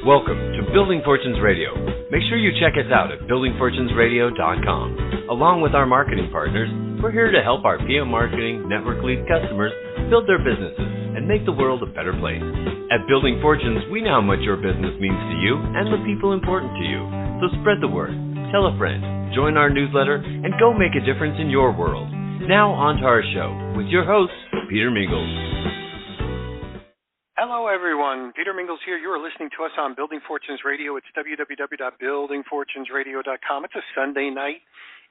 Welcome to Building Fortunes Radio. Make sure you check us out at buildingfortunesradio.com. Along with our marketing partners, we're here to help our PM Marketing Network Lead customers build their businesses and make the world a better place. At Building Fortunes, we know how much your business means to you and the people important to you. So spread the word, tell a friend, join our newsletter, and go make a difference in your world. Now on to our show with your host, Peter Mingils. Hello, everyone. Peter Mingils here. You are listening to us on Building Fortunes Radio. It's www.buildingfortunesradio.com. It's a Sunday night.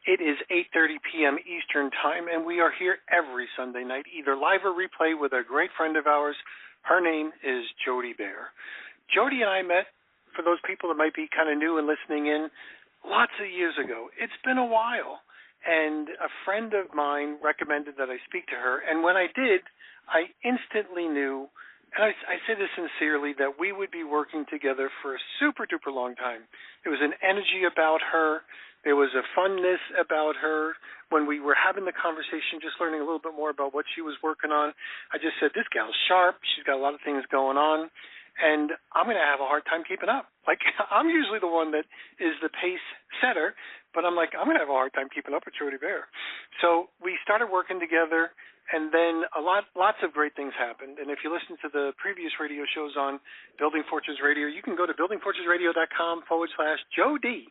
It is 8:30 p.m. Eastern Time, and we are here every Sunday night, either live or replay, with a great friend of ours. Her name is Dee Baer. Dee and I met, for those people that might be kind of new and listening in, lots of years ago. It's been a while, and a friend of mine recommended that I speak to her, and when I did, I instantly knew, and I say this sincerely, that we would be working together for a super-duper long time. There was an energy about her. There was a funness about her. When we were having the conversation, just learning a little bit more about what she was working on, I just said, this gal's sharp. She's got a lot of things going on, and I'm going to have a hard time keeping up. Like, I'm usually the one that is the pace setter, but I'm like, I'm going to have a hard time keeping up with Dee Baer. So we started working together, and then lots of great things happened. And if you listen to the previous radio shows on Building Fortunes Radio, you can go to buildingfortunesradio.com/Jodee.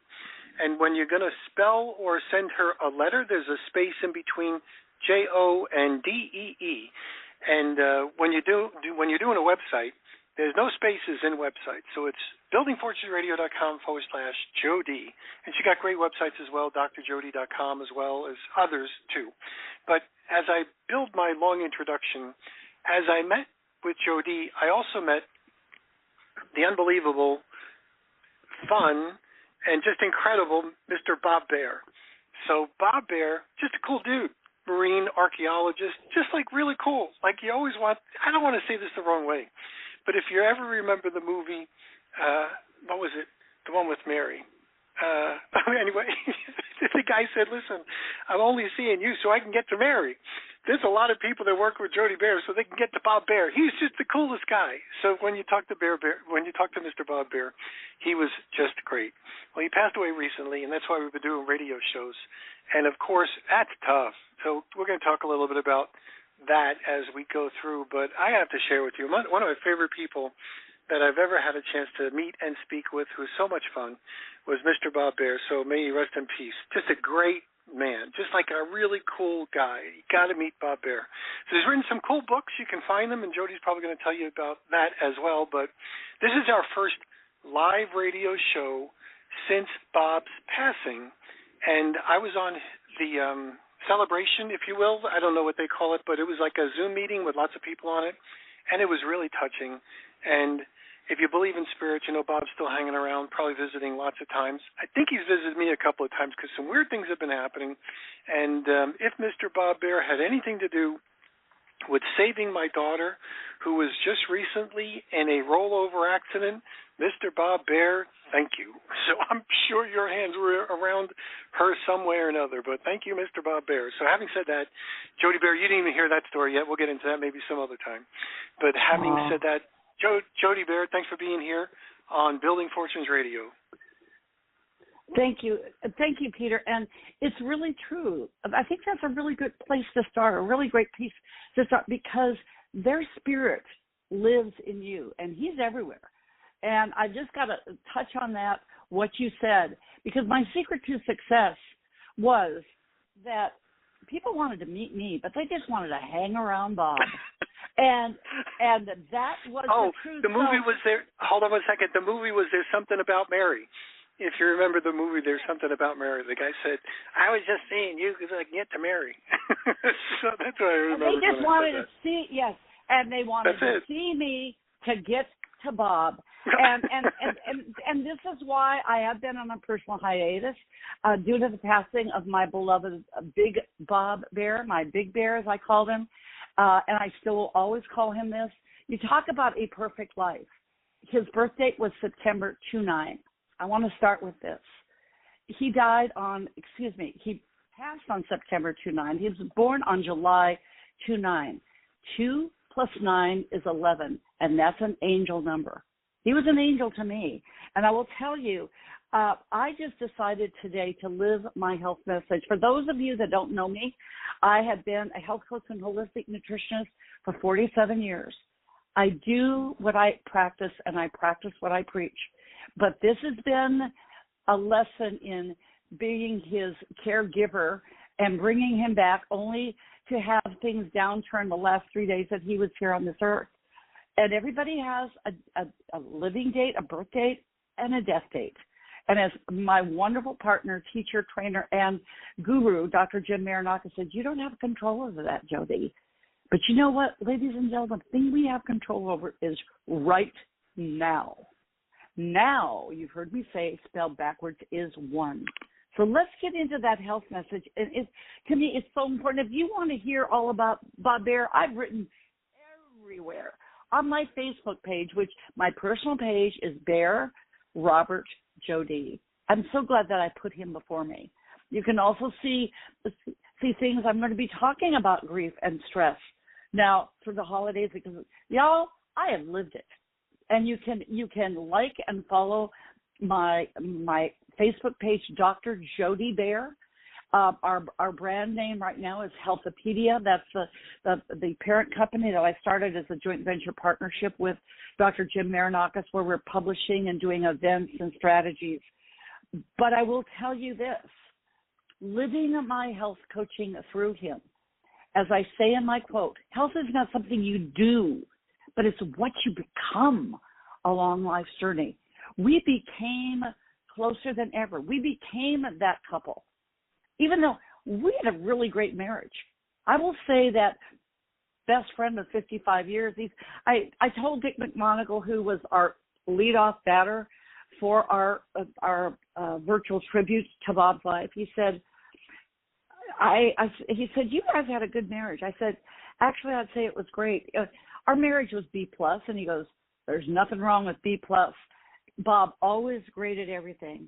And when you're going to spell or send her a letter, there's a space in between J-O and D-E-E. And when you're doing a website, there's no spaces in websites. So it's buildingfortunesradio.com/Jodee. And she got great websites as well, drjodee.com, as well as others too. But as I build my long introduction, as I met with Dee, I also met the unbelievable, fun, and just incredible Mr. Bob Baer. So Bob Baer, just a cool dude, marine archeologist, just like really cool. Like you always want, I don't want to say this the wrong way, but if you ever remember the movie, what was it? The one with Mary. Anyway, the guy said, listen, I'm only seeing you so I can get to Mary. There's a lot of people that work with Dee Baer so they can get to Bob Baer. He's just the coolest guy. So when you talk to when you talk to Mr. Bob Baer, he was just great. Well, he passed away recently, and that's why we've been doing radio shows. And, of course, that's tough. So we're going to talk a little bit about that as we go through. But I have to share with you, one of my favorite people that I've ever had a chance to meet and speak with, who was so much fun, was Mr. Bob Baer. So may he rest in peace. Just a great man, just like a really cool guy. You got to meet Bob Baer. So he's written some cool books. You can find them, and Jody's probably going to tell you about that as well. But this is our first live radio show since Bob's passing, and I was on the celebration, if you will. I don't know what they call it, but it was like a Zoom meeting with lots of people on it, and it was really touching. And if you believe in spirits, you know Bob's still hanging around, probably visiting lots of times. I think he's visited me a couple of times because some weird things have been happening. And if Mr. Bob Baer had anything to do with saving my daughter, who was just recently in a rollover accident, Mr. Bob Baer, thank you. So I'm sure your hands were around her some way or another, but thank you, Mr. Bob Baer. So having said that, Dee Baer, you didn't even hear that story yet. We'll get into that maybe some other time. But having said that, Dee Baer, thanks for being here on Building Fortunes Radio. Thank you, Peter. And it's really true. I think that's a really good place to start, a really great place to start, because their spirit lives in you, and he's everywhere. And I just got to touch on that, what you said, because my secret to success was that people wanted to meet me, but they just wanted to hang around Bob. And that was the truth. The movie was there. Hold on one second. The movie was There's Something About Mary. If you remember the movie, There's Something About Mary. The guy said, I was just seeing you because I can get to Mary. So that's what I remember. And they just wanted to see, yes, and they wanted to see me to get to Bob. And this is why I have been on a personal hiatus due to the passing of my beloved Big Bob Baer, my Big Bear, as I called him. And I still will always call him this. You talk about a perfect life. His birth date was September 29. I want to start with this. He passed on September 29. He was born on July 29. 2 plus 9 is 11, and that's an angel number. He was an angel to me. And I will tell you, I just decided today to live my health message. For those of you that don't know me, I have been a health coach and holistic nutritionist for 47 years. I do what I practice, and I practice what I preach. But this has been a lesson in being his caregiver and bringing him back only to have things downturn the last 3 days that he was here on this earth. And everybody has a living date, a birth date, and a death date. And as my wonderful partner, teacher, trainer, and guru, Dr. Jim Marinakis, said, you don't have control over that, Jody. But you know what, ladies and gentlemen, the thing we have control over is right now. Now, you've heard me say, spelled backwards, is one. So let's get into that health message. And to me, it's so important. If you want to hear all about Bob Baer, I've written everywhere. On my Facebook page, which my personal page is Baer Robert Jody. I'm so glad that I put him before me. You can also see things I'm going to be talking about, grief and stress. Now, for the holidays, because y'all, I have lived it. And you can like and follow my Facebook page, Dr. Jody Baer. Our brand name right now is Healthopedia. That's the parent company that I started as a joint venture partnership with Dr. Jim Marinakis, where we're publishing and doing events and strategies. But I will tell you this, living my health coaching through him, as I say in my quote, health is not something you do, but it's what you become along life's journey. We became closer than ever. We became that couple. Even though we had a really great marriage. I will say that best friend of 55 years, I told Dick McMonagle, who was our leadoff batter for our virtual tribute to Bob's life, he said, he said, you guys had a good marriage. I said, actually, I'd say it was great. Our marriage was B+, and he goes, there's nothing wrong with B+. Bob always graded everything.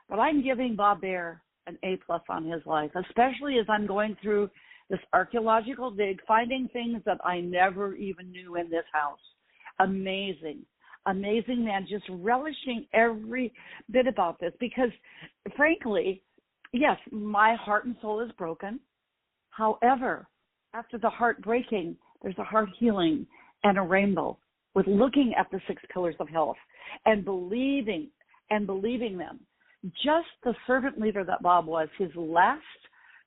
But I'm giving Bob Baer an A+ on his life, especially as I'm going through this archaeological dig, finding things that I never even knew in this house. Amazing man, just relishing every bit about this because, frankly, yes, my heart and soul is broken. However, after the heart breaking, there's a heart healing and a rainbow with looking at the 6 pillars of health and believing them. Just the servant leader that Bob was, his last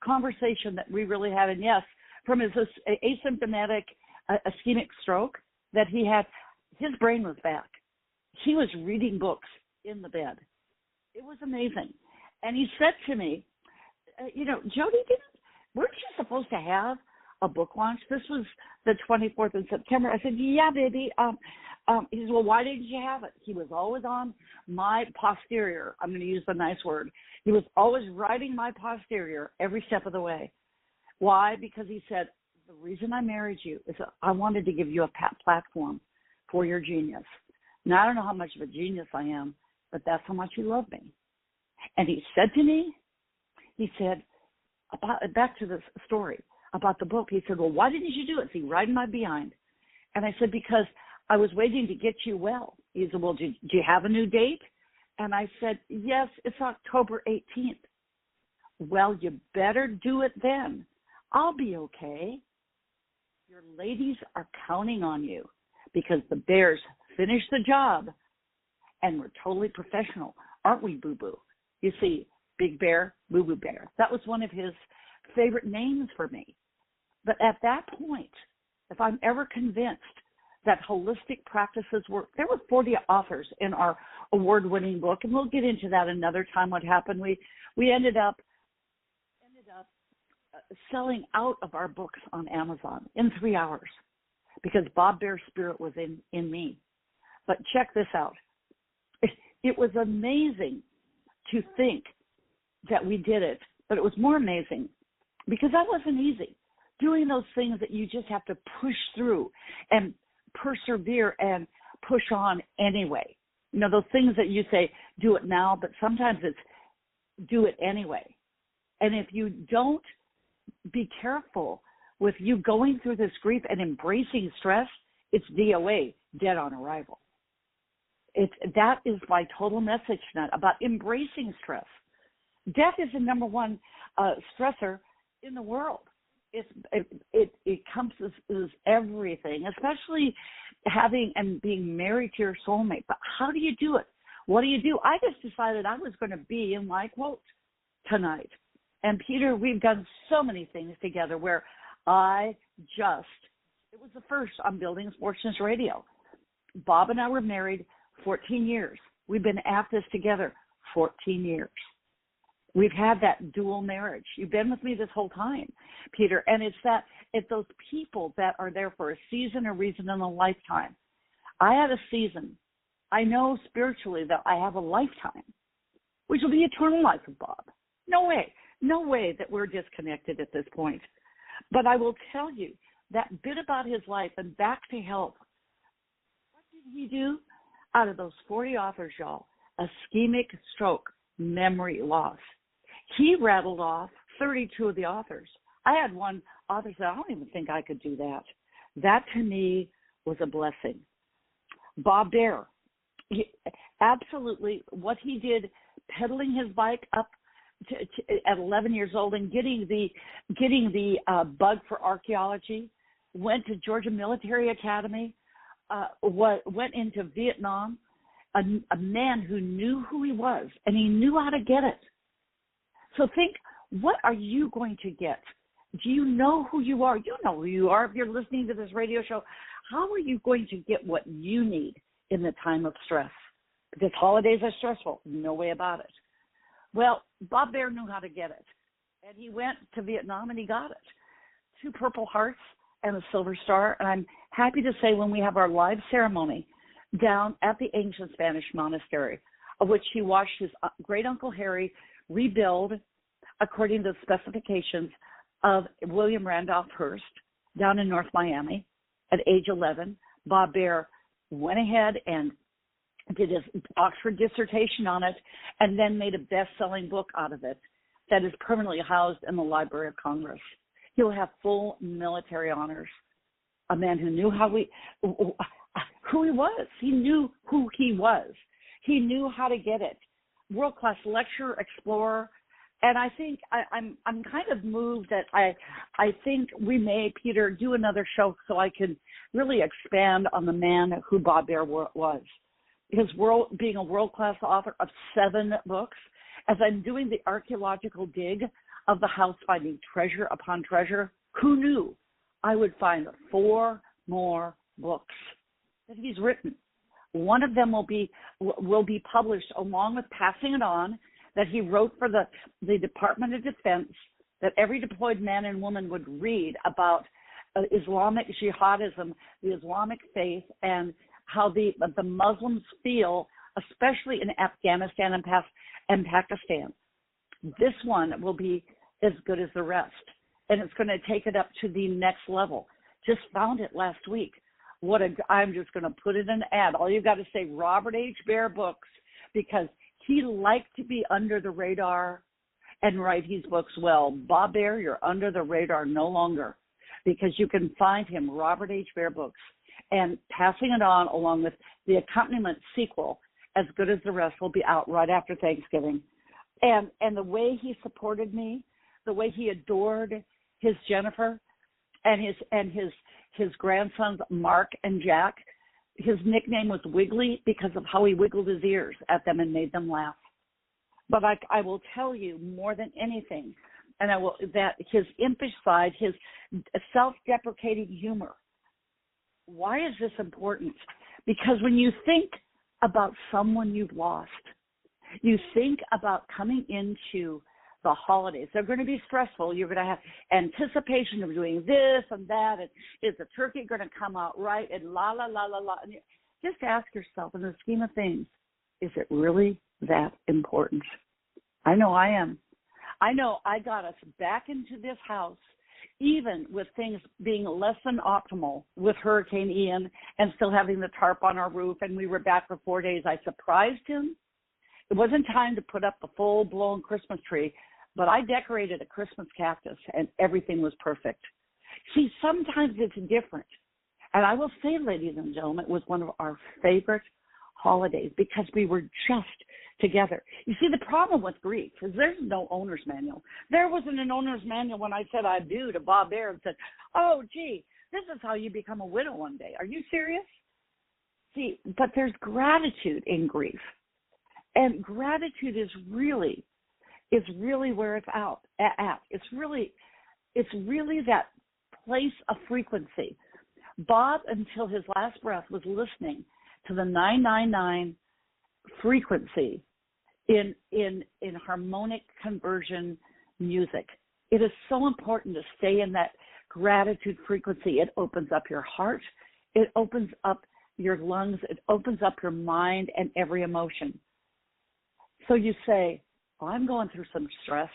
conversation that we really had, and yes, from his asymptomatic ischemic stroke that he had, his brain was back. He was reading books in the bed. It was amazing. And he said to me, Jody, weren't you supposed to have a book launch? This was the 24th of September. I said, yeah, baby. He said, well, why didn't you have it? He was always on my posterior. I'm going to use the nice word. He was always riding my posterior every step of the way. Why? Because he said, the reason I married you is that I wanted to give you a platform for your genius. Now, I don't know how much of a genius I am, but that's how much you love me. And he said to me, he said, back to the story about the book, he said, well, why didn't you do it? See, riding my behind. And I said, because I was waiting to get you well. He said, well, do you have a new date? And I said, yes, it's October 18th. Well, you better do it then. I'll be okay. Your ladies are counting on you because the Bears finished the job and we're totally professional. Aren't we, Boo-Boo? You see, Big Bear, Boo-Boo Bear. That was one of his favorite names for me. But at that point, if I'm ever convinced that holistic practices work, there were 40 authors in our award-winning book, and we'll get into that another time what happened. We ended up selling out of our books on Amazon in 3 hours because Bob Baer's spirit was in me. But check this out. It was amazing to think that we did it, but it was more amazing because that wasn't easy. Doing those things that you just have to push through and persevere and push on anyway. You know, those things that you say, do it now, but sometimes it's do it anyway. And if you don't be careful with you going through this grief and embracing stress, it's DOA, dead on arrival. That is my total message tonight about embracing stress. Death is the number one stressor in the world. It encompasses everything, especially having and being married to your soulmate. But how do you do it? What do you do? I just decided I was going to be in my quote tonight. And Peter, we've done so many things together where it was the first on Building Fortunes Radio. Bob and I were married 14 years. We've been at this together 14 years. We've had that dual marriage. You've been with me this whole time, Peter. And it's those people that are there for a season, a reason, and a lifetime. I had a season. I know spiritually that I have a lifetime, which will be eternal life with Bob. No way that we're disconnected at this point. But I will tell you that bit about his life and back to health. What did he do? Out of those 40 authors, y'all, ischemic stroke, memory loss. He rattled off 32 of the authors. I had one author say, I don't even think I could do that. That to me was a blessing. Bob Baer, absolutely what he did, pedaling his bike up at 11 years old and getting the bug for archaeology, went to Georgia Military Academy, went into Vietnam, a man who knew who he was, and he knew how to get it. So think, what are you going to get? Do you know who you are? You know who you are if you're listening to this radio show. How are you going to get what you need in the time of stress? Because holidays are stressful, no way about it. Well, Bob Baer knew how to get it, and he went to Vietnam and he got it. 2 Purple Hearts and a Silver Star, and I'm happy to say when we have our live ceremony down at the ancient Spanish monastery, of which he watched his great-uncle Harry rebuild according to the specifications of William Randolph Hearst down in North Miami at age 11. Bob Baer went ahead and did his Oxford dissertation on it and then made a best-selling book out of it that is permanently housed in the Library of Congress. He'll have full military honors. A man who knew who he was. He knew who he was. He knew how to get it. World-class lecturer, explorer. And I think I'm kind of moved that I think we may, Peter, do another show so I can really expand on the man who Bob Baer was. Being a world-class author of 7 books, as I'm doing the archaeological dig of the house, finding treasure upon treasure, who knew I would find 4 more books that he's written. One of them will be published along with Passing It On, that he wrote for the Department of Defense, that every deployed man and woman would read about Islamic jihadism, the Islamic faith, and how the Muslims feel, especially in Afghanistan and Pakistan. This one will be as good as the rest, and it's going to take it up to the next level. Just found it last week. I'm just going to put it in an ad. All you've got to say, Robert H. Baer Books, because he liked to be under the radar and write his books well. Bob Baer, you're under the radar no longer, because you can find him, Robert H. Baer Books, and Passing It On, along with the accompaniment sequel, As Good as the Rest, will be out right after Thanksgiving. And the way he supported me, the way he adored his Jennifer and his grandsons Mark and Jack. His nickname was Wiggly because of how he wiggled his ears at them and made them laugh. But I will tell you more than anything, that his impish side, his self-deprecating humor. Why is this important? Because when you think about someone you've lost, you think about coming into the holidays. They're going to be stressful. You're going to have anticipation of doing this and that. And is the turkey going to come out right? And la, la, la, la, la. And just ask yourself, in the scheme of things, is it really that important? I know I am. I know I got us back into this house, even with things being less than optimal with Hurricane Ian and still having the tarp on our roof. And we were back for 4 days. I surprised him. It wasn't time to put up the full-blown Christmas tree, but I decorated a Christmas cactus, and everything was perfect. See, sometimes it's different. And I will say, ladies and gentlemen, it was one of our favorite holidays because we were just together. You see, the problem with grief is there's no owner's manual. There wasn't an owner's manual when I said I do to Bob Baer and said, oh, gee, this is how you become a widow one day. Are you serious? See, but there's gratitude in grief. And gratitude is really where it's at. It's really that place of frequency. Bob, until his last breath, was listening to the 999 frequency in harmonic conversion music. It is so important to stay in that gratitude frequency. It opens up your heart. It opens up your lungs. It opens up your mind and every emotion. So you say, oh, I'm going through some stress.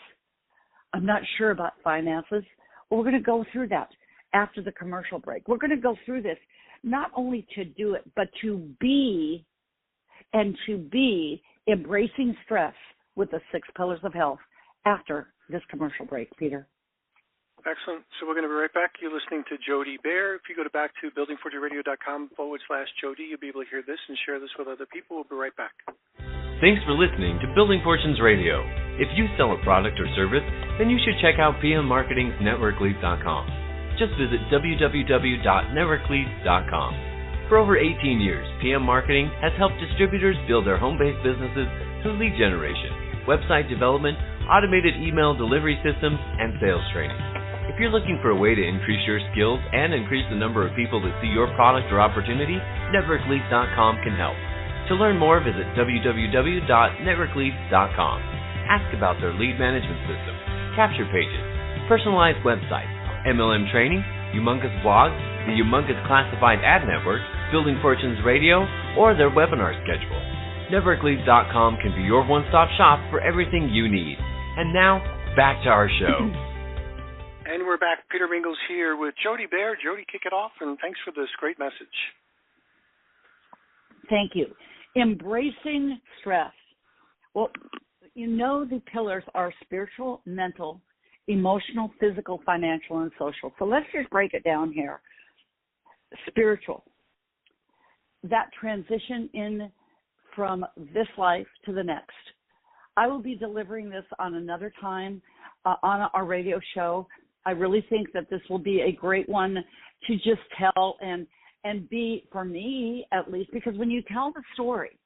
I'm not sure about finances. Well, we're going to go through that after the commercial break. We're going to go through this not only to do it, but to be embracing stress with the 6 pillars of health after this commercial break, Peter. Excellent. So we're going to be right back. You're listening to Dee Baer. If you go back to buildingfortunesradio.com/Jody, you'll be able to hear this and share this with other people. We'll be right back. Thanks for listening to Building Fortunes Radio. If you sell a product or service, then you should check out PM Marketing's NetworkLeads.com. Just visit www.networkleads.com. For over 18 years, PM Marketing has helped distributors build their home-based businesses through lead generation, website development, automated email delivery systems, and sales training. If you're looking for a way to increase your skills and increase the number of people that see your product or opportunity, NetworkLeads.com can help. To learn more, visit www.networkleads.com. Ask about their lead management system, capture pages, personalized websites, MLM training, humongous blogs, the humongous classified ad network, Building Fortunes Radio, or their webinar schedule. NetworkLeads.com can be your one-stop shop for everything you need. And now, back to our show. And we're back. Peter Mingils here with Dee Baer. Jody, kick it off, and thanks for this great message. Thank you. Embracing stress. Well, you know the pillars are spiritual, mental, emotional, physical, financial, and social. So let's just break it down here. Spiritual. That transition in from this life to the next. I will be delivering this on another time on our radio show. I really think that this will be a great one to just tell and be, for me at least, because when you tell the story,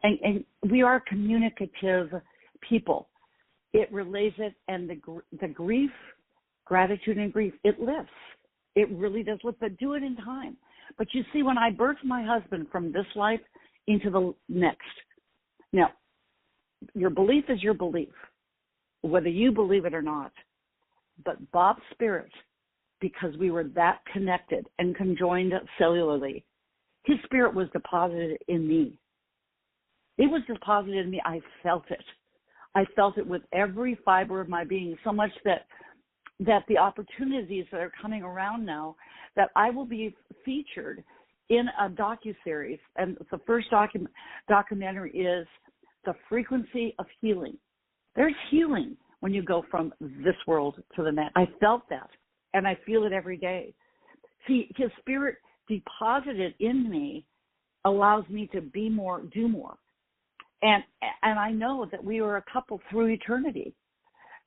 and we are communicative people, it relays it, and the grief, gratitude and grief, it lifts. It really does lift, but do it in time. But you see, when I birthed my husband from this life into the next, now, your belief is your belief, whether you believe it or not. But Bob's spirit, because we were that connected and conjoined cellularly, his spirit was deposited in me. It was deposited in me. I felt it. I felt it with every fiber of my being, so much that the opportunities that are coming around now, that I will be featured in a docuseries, and the first documentary is The Frequency of Healing. There's healing when you go from this world to the next. I felt that, and I feel it every day. See, his spirit deposited in me allows me to be more, do more. And I know that we are a couple through eternity.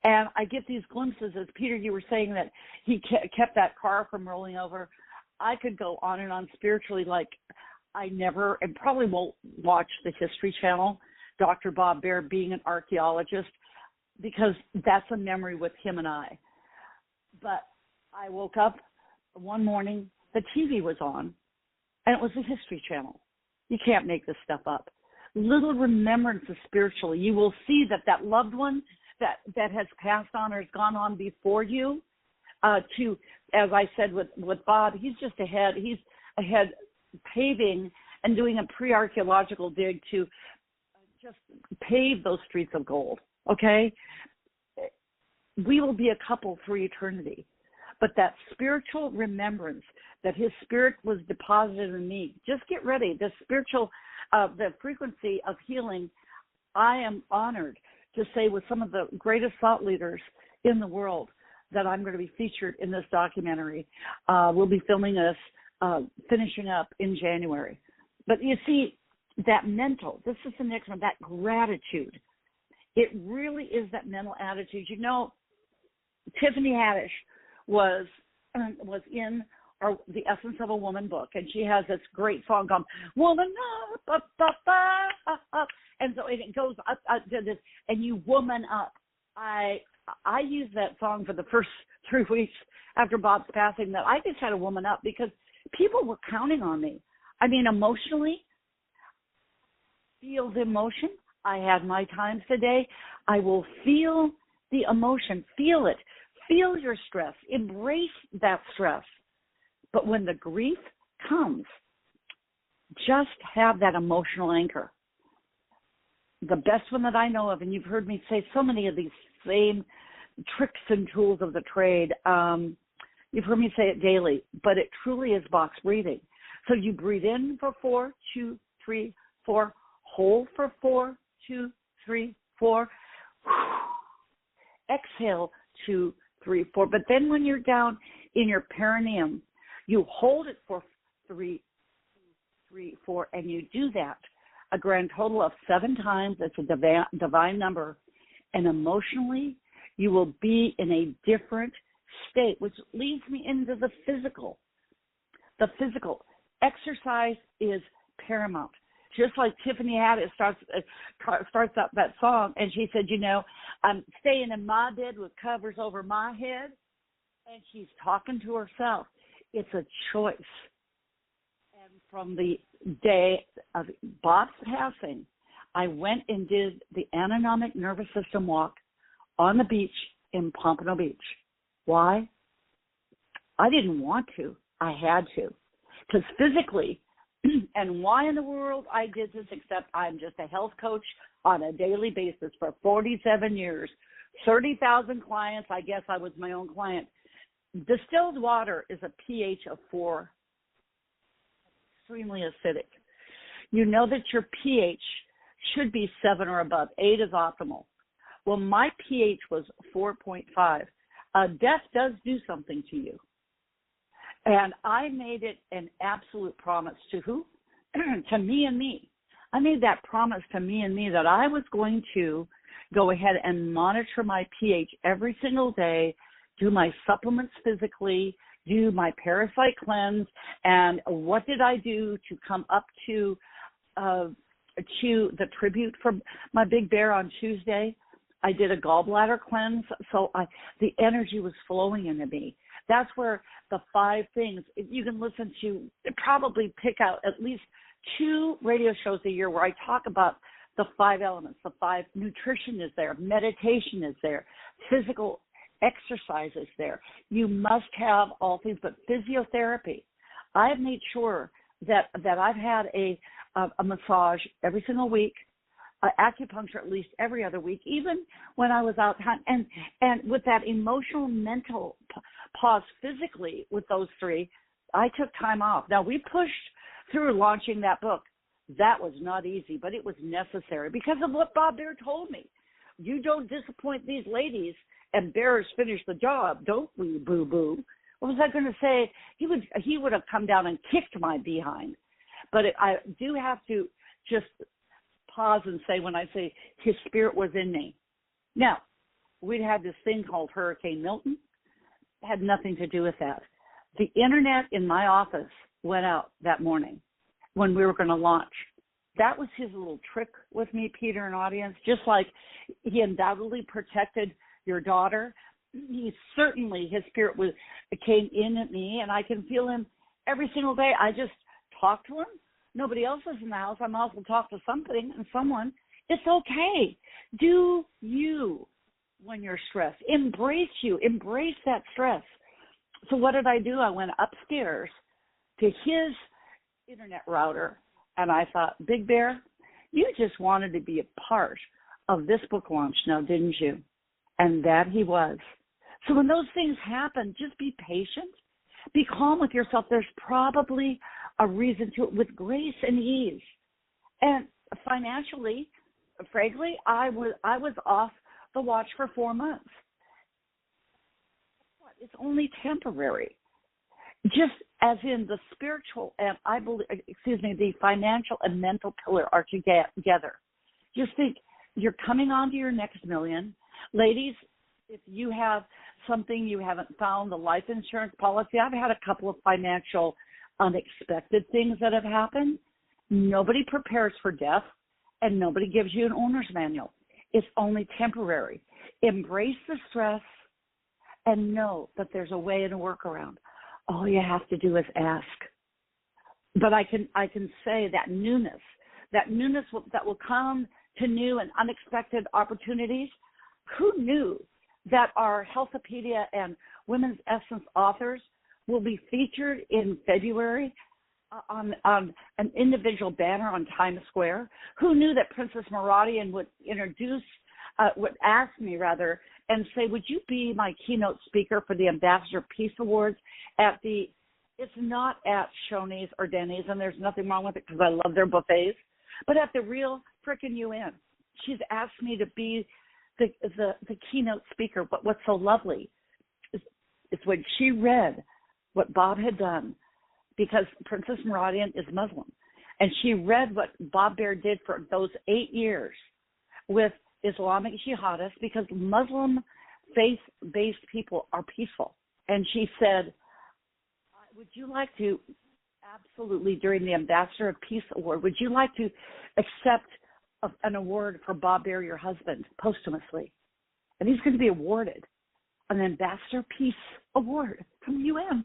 And I get these glimpses, as Peter, you were saying that he kept that car from rolling over. I could go on and on spiritually, like I never, and probably won't watch the History Channel, Dr. Bob Baer being an archeologist, because that's a memory with him and I. But I woke up one morning, the TV was on, and it was the History Channel. You can't make this stuff up. Little remembrances spiritually. You will see that loved one that has passed on or has gone on before you, to, as I said with Bob, he's just ahead. He's ahead paving and doing a pre-archaeological dig to just pave those streets of gold, okay? We will be a couple through eternity. But that spiritual remembrance that his spirit was deposited in me, just get ready. The spiritual, the frequency of healing, I am honored to say with some of the greatest thought leaders in the world that I'm going to be featured in this documentary. We'll be filming this, finishing up in January. But you see, that mental, this is the next one, that gratitude. It really is that mental attitude. You know, Tiffany Haddish was in the Essence of a Woman book, and she has this great song called Woman Up, Up, Up, Up, Up. And so it goes up to this, and you woman up. I used that song for the first 3 weeks after Bob's passing, that I just had to woman up because people were counting on me. I mean, emotionally, feel the emotion. I had my times today. I will feel the emotion. Feel it. Feel your stress. Embrace that stress. But when the grief comes, just have that emotional anchor. The best one that I know of, and you've heard me say so many of these same tricks and tools of the trade, you've heard me say it daily, but it truly is box breathing. So you breathe in for 4, 2, 3, 4, hold for 4, 2, 3, 4, exhale 2, 3, 4. But then when you're down in your perineum, you hold it for 3, 4, and you do that a grand total of 7 times. It's a divine number. And emotionally, you will be in a different state, which leads me into the physical. The physical exercise is paramount. Just like Tiffany Haddish starts up that song, and she said, you know, I'm staying in my bed with covers over my head, and she's talking to herself. It's a choice. And from the day of Bob's passing, I went and did the autonomic nervous system walk on the beach in Pompano Beach. Why? I didn't want to. I had to. Because physically, and why in the world I did this, except I'm just a health coach on a daily basis for 47 years, 30,000 clients. I guess I was my own client. Distilled water is a pH of 4, extremely acidic. You know that your pH should be 7 or above. 8 is optimal. Well, my pH was 4.5. Death does do something to you. And I made it an absolute promise to who? To me and me. I made that promise to me and me that I was going to go ahead and monitor my pH every single day, do my supplements physically, do my parasite cleanse, and what did I do to come up to the tribute for my Big Bear on Tuesday? I did a gallbladder cleanse, so the energy was flowing into me. That's where the 5 things, you can listen to, probably pick out at least 2 radio shows a year where I talk about the 5 elements, the 5, nutrition is there, meditation is there, physical exercise is there. You must have all things, but physiotherapy. I've made sure that I've had a massage every single week, acupuncture at least every other week, even when I was out, and with that emotional, mental pause physically with those 3, I took time off. Now, we pushed through launching that book. That was not easy, but it was necessary because of what Bob Baer told me. You don't disappoint these ladies, and Bear's finished the job. Don't we, boo-boo? What was I going to say? He would have come down and kicked my behind. But I do have to just pause and say, when I say his spirit was in me. Now, we'd had this thing called Hurricane Milton. It had nothing to do with that. The internet in my office went out that morning when we were going to launch. That was his little trick with me, Peter, and audience, just like he undoubtedly protected your daughter. His spirit came in at me, and I can feel him every single day. I just talk to him. Nobody else is in the house. I'm also talk to something and someone. It's okay. Do you when you're stressed. Embrace you. Embrace that stress. So what did I do? I went upstairs to his internet router, and I thought, Big Bear, you just wanted to be a part of this book launch now, didn't you? And that he was. So when those things happen, just be patient. Be calm with yourself. There's probably a reason to it, with grace and ease. And financially, frankly, I was off the watch for 4 months. It's only temporary. just as in the spiritual and the financial and mental pillar are together. Just think, you're coming on to your next million. Ladies, if you have something you haven't found, the life insurance policy, I've had a couple of financial unexpected things that have happened. Nobody prepares for death, and nobody gives you an owner's manual. It's only temporary. Embrace the stress and know that there's a way and a workaround. All you have to do is ask. But I can say that newness that will come to new and unexpected opportunities. Who knew that our Healthopedia and Women's Essence authors will be featured in February on an individual banner on Times Square? Who knew that Princess Meradian would ask me and say, would you be my keynote speaker for the Ambassador Peace Awards it's not at Shoney's or Denny's, and there's nothing wrong with it because I love their buffets, but at the real frickin' UN. She's asked me to be the keynote speaker. But what's so lovely is when she read what Bob had done, because Princess Meradian is Muslim, and she read what Bob Baer did for those 8 years with Islamic jihadists, because Muslim faith-based people are peaceful. And she said, would you like to, absolutely, during the Ambassador of Peace Award, would you like to accept an award for Bob Baer, your husband, posthumously? And he's going to be awarded an Ambassador Peace Award from the UN.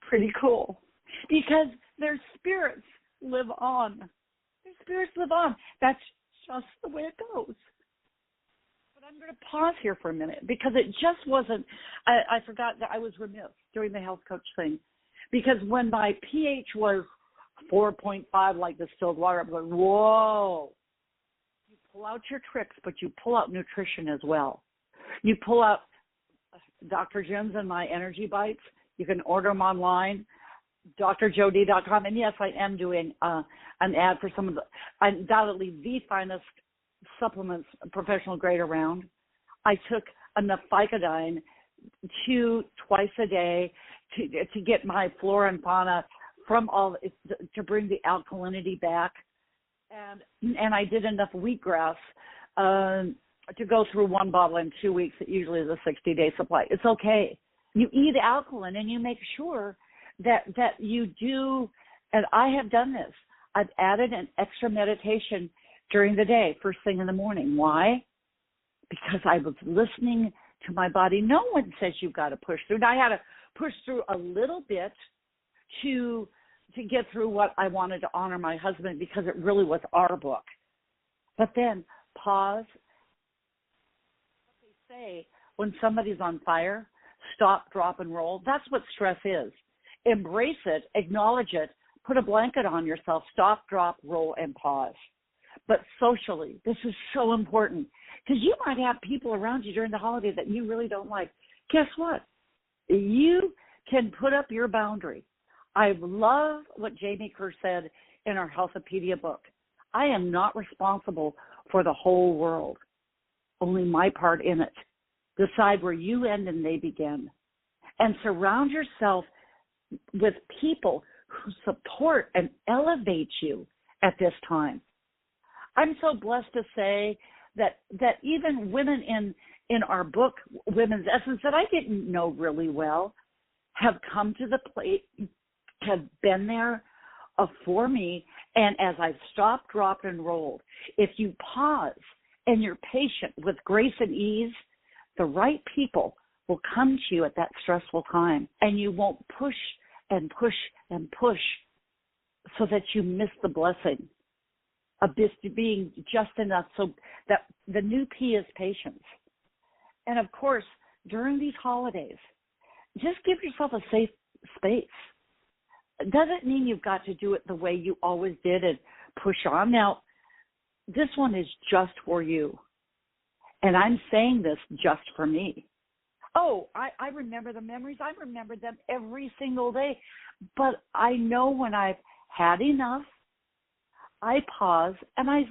Pretty cool. Because their spirits live on. Their spirits live on. That's just the way it goes. But I'm going to pause here for a minute, because it just wasn't, I forgot that I was remiss during the health coach thing. Because when my pH was 4.5, like distilled water, I'm going, whoa. You pull out your tricks, but you pull out nutrition as well. You pull out Dr. Jim's and my Energy Bites. You can order them online, drjodie.com. And yes, I am doing an ad for some of the, undoubtedly the finest supplements, professional grade around. I took enough Ficodine twice a day to get my flora and fauna from all, to bring the alkalinity back. And I did enough wheatgrass to go through one bottle in 2 weeks. It usually is a 60-day supply. It's okay. You eat alkaline and you make sure that you do, and I have done this. I've added an extra meditation during the day, first thing in the morning. Why? Because I was listening to my body. No one says you've got to push through. And I had to push through a little bit to get through what I wanted to honor my husband, because it really was our book. But then pause. What they say when somebody's on fire, stop, drop, and roll. That's what stress is. Embrace it, acknowledge it, put a blanket on yourself, stop, drop, roll, and pause. But socially, this is so important, because you might have people around you during the holiday that you really don't like. Guess what? You can put up your boundary. I love what Jamie Kerr said in our Healthopedia book. I am not responsible for the whole world, only my part in it. Decide where you end and they begin. And surround yourself with people who support and elevate you at this time. I'm so blessed to say that even women in our book, Women's Essence, that I didn't know really well, have come to the plate, have been there for me. And as I've stopped, dropped, and rolled, if you pause and you're patient with grace and ease, the right people will come to you at that stressful time, and you won't push and push and push so that you miss the blessing of this being just enough. So that the new P is patience. And of course, during these holidays, just give yourself a safe space. It doesn't mean you've got to do it the way you always did and push on. Now, this one is just for you. And I'm saying this just for me. Oh, I remember the memories. I remember them every single day. But I know when I've had enough, I pause and I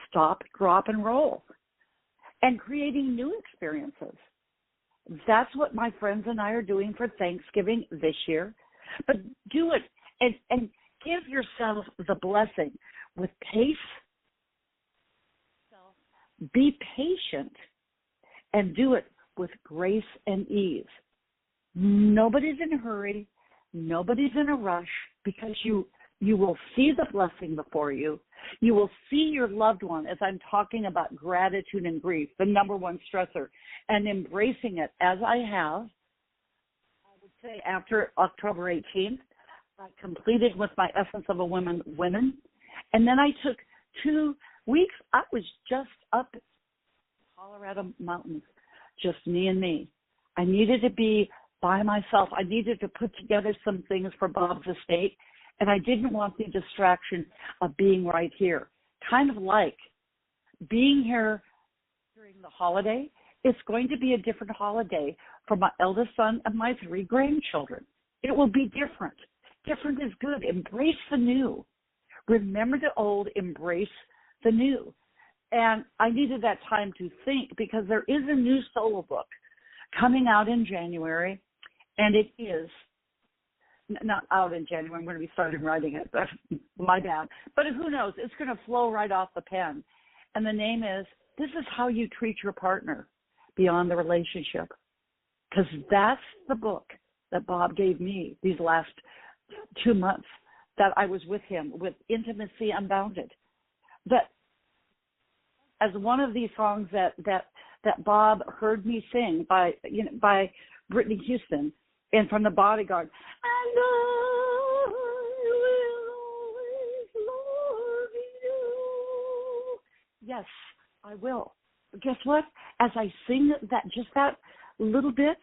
stop, drop, and roll. And creating new experiences. That's what my friends and I are doing for Thanksgiving this year. But do it and give yourself the blessing with pace. Be patient and do it with grace and ease. Nobody's in a hurry. Nobody's in a rush, because you will see the blessing before you. You will see your loved one, as I'm talking about gratitude and grief, the number one stressor, and embracing it as I have. I would say after October 18th, I completed with my Essence of a Women, and then I took 2 weeks. I was just up in the Colorado mountains, just me and me. I needed to be by myself. I needed to put together some things for Bob's estate, and I didn't want the distraction of being right here. Kind of like being here during the holiday. It's going to be a different holiday for my eldest son and my 3 grandchildren. It will be different. Different is good. Embrace the new. Remember the old, embrace the new. And I needed that time to think, because there is a new solo book coming out in January, and it is not out in January. I'm going to be starting writing it. My bad. But who knows? It's going to flow right off the pen. And the name is, This is How You Treat Your Partner Beyond the Relationship. Because that's the book that Bob gave me these last 2 months that I was with him, with Intimacy Unbounded. That as one of these songs that Bob heard me sing by Whitney Houston, and from The Bodyguard, and I will always love you. Yes, I will. But guess what? As I sing that little bit,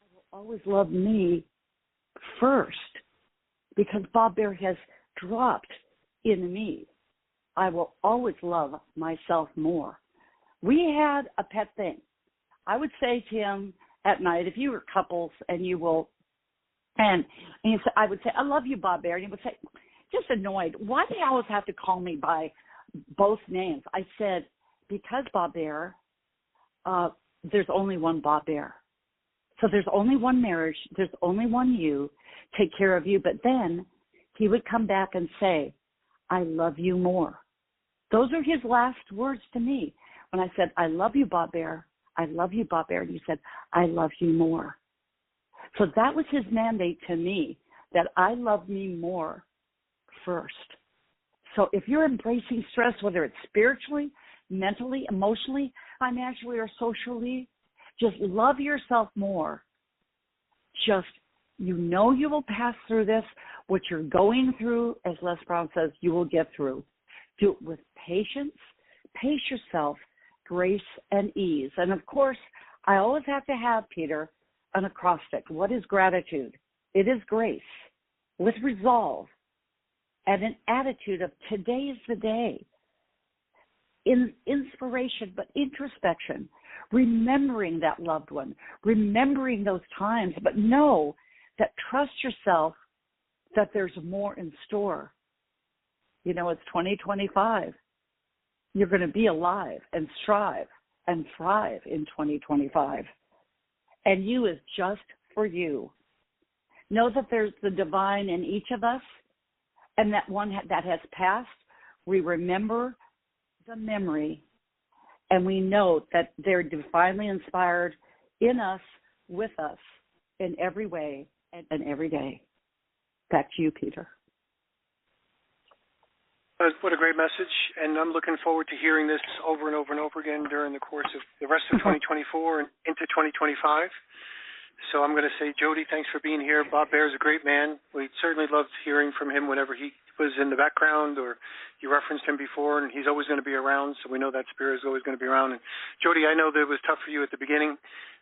I will always love me first, because Bob Baer has dropped in me. I will always love myself more. We had a pet thing. I would say to him at night, if you were couples and you will, and I would say, I love you, Bob Baer. And he would say, just annoyed, why do you always have to call me by both names? I said, because Bob Baer, there's only one Bob Baer. So there's only one marriage. There's only one you. Take care of you. But then he would come back and say, I love you more. Those are his last words to me. When I said, I love you, Bob Baer. I love you, Bob Baer. And he said, I love you more. So that was his mandate to me, that I love me more first. So if you're embracing stress, whether it's spiritually, mentally, emotionally, financially, or socially, just love yourself more. Just, you will pass through this. What you're going through, as Les Brown says, you will get through. Do it with patience. Pace yourself, grace and ease. And of course, I always have to have, Peter, an acrostic. What is gratitude? It is grace with resolve and an attitude of today is the day. In inspiration, but introspection, remembering that loved one, remembering those times, but know that trust yourself that there's more in store. It's 2025. You're going to be alive and strive and thrive in 2025. And you is just for you. Know that there's the divine in each of us, and that one that has passed, we remember the memory, and we know that they're divinely inspired in us, with us, in every way and every day. Back to you, Peter. What a great message, and I'm looking forward to hearing this over and over and over again during the course of the rest of 2024 and into 2025. So I'm going to say, Jody, thanks for being here. Bob Baer is a great man. We certainly loved hearing from him whenever he was in the background, or you referenced him before, and he's always going to be around, so we know that spirit is always going to be around. And Jody, I know that it was tough for you at the beginning.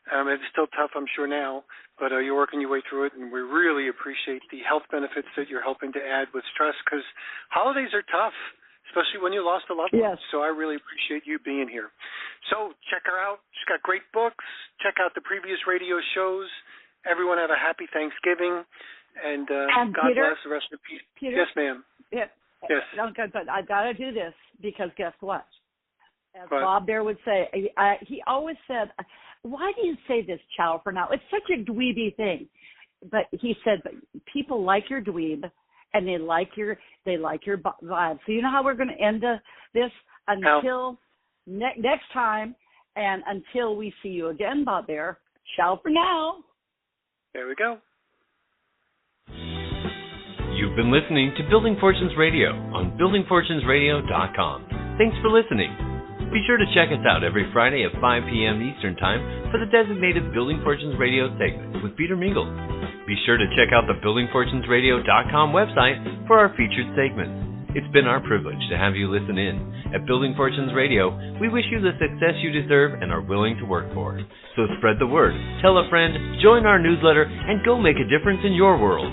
It's still tough, I'm sure, now, but you're working your way through it, and we really appreciate the health benefits that you're helping to add with stress, because holidays are tough, especially when you lost a loved one. Yes. So I really appreciate you being here. So check her out. She's got great books. Check out the previous radio shows. Everyone have a happy Thanksgiving, and God Peter, bless the rest of the people. Peter, Yes, ma'am. Yeah. Yes. But I got to do this, because guess what? As Bob Baer would say, he always said, "Why do you say this, ciao for now? It's such a dweeby thing." But he said, "But people like your dweeb, and they like your vibe." So you know how we're going to end this until next time, and until we see you again, Bob Baer. Ciao for now. There we go. You've been listening to Building Fortunes Radio on buildingfortunesradio.com. Thanks for listening. Be sure to check us out every Friday at 5 p.m. Eastern Time for the designated Building Fortunes Radio segment with Peter Mingils. Be sure to check out the buildingfortunesradio.com website for our featured segments. It's been our privilege to have you listen in. At Building Fortunes Radio, we wish you the success you deserve and are willing to work for. So spread the word, tell a friend, join our newsletter, and go make a difference in your world.